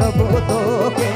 छोड़बो तोके।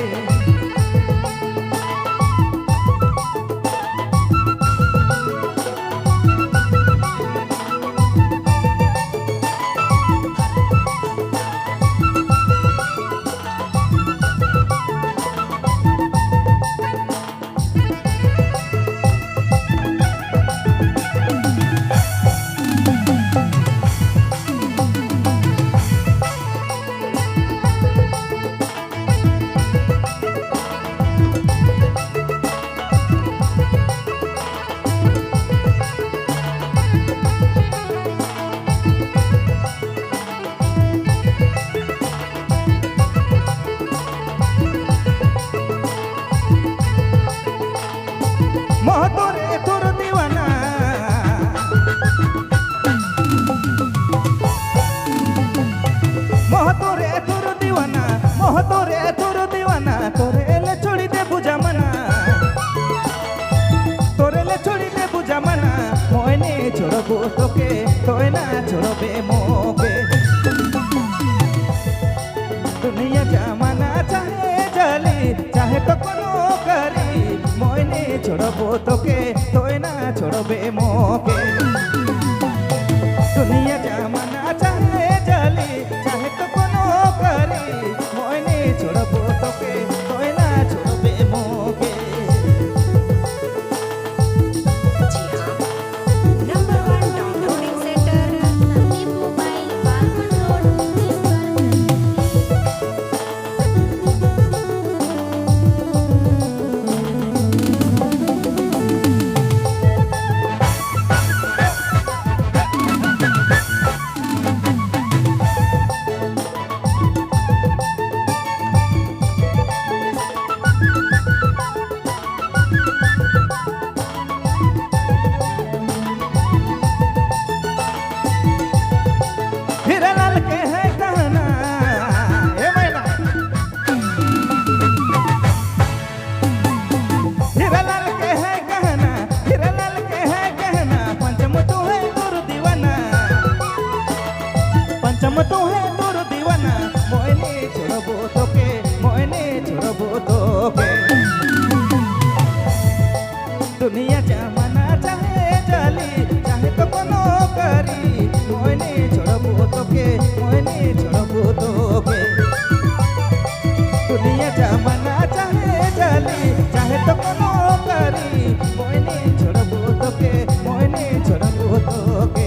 मोह तोरे तोर दीवाना मोह तोरे तोर दीवाना मोह तोरे तोर दीवाना तोरे ले छोड़ी दे बुझा मना तोरे ले छोड़ी दे बुझा मना मोयने छोड़बो तोके तोय ना छोड़बे मोके। दुनिया जमाना चाहे जली चाहे तो कोनो करी मोयने छोड़बो तोके तोय ना छोड़बे मोके। दुनिया जमाना चाहे जली चाहे तो कोनो करी मोयने छोड़बो तोके तोय ना छोड़बे मोके। Number 1 downloading centre Sandeep mobile Balman road Hiralal के है कहना ए मैना हीरालाल के है कहना हीरालाल के है कहना पंचम तू है तोर दीवाना पंचम तू है तोर दीवाना मोयने छोड़बो तोके मोयने छोड़बो तोके। दुनिया जमाना चाहे जली चाहे तो कोनो करी मोयने छोड़बो तोके मोयने छोड़बो तोके। दुनिया जमाना चाहे जली चाहे तो कोनो करी मोयने छोड़बो तोके मोयने छोड़बो तोके।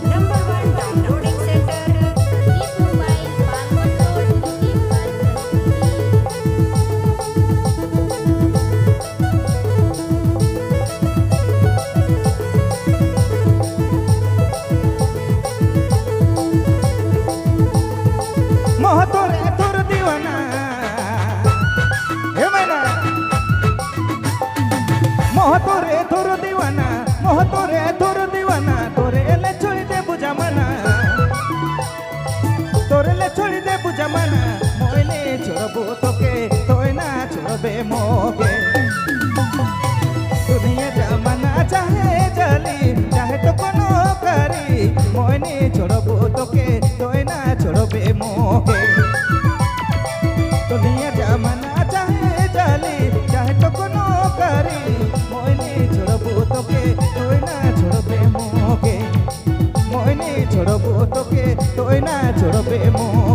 Number 1 downloading centre Sandeep mobile Balman road मोह तोरे तोर दीवाना हे मैना मोह तोरे तोर दीवाना मोह तोरे तोर दीवाना तोरे ले छोड़ी दे बुझा मना तोरे ले छोड़ी दे बुझा मना मोयने छोड़बो तोके तोय ना छोड़बे मोके। दुनिया जमाना चाहे जली चाहे तो कोनो करी मोयने छोड़बो तोके तोय ना छोड़बे मोके। दुनिया जमाना चाहे जली चाहे तो कोनो करी मोयने छोड़बो तोके तोय ना छोड़बे मोके मोयने छोड़बो तोके तोय ना छोड़बे मोके।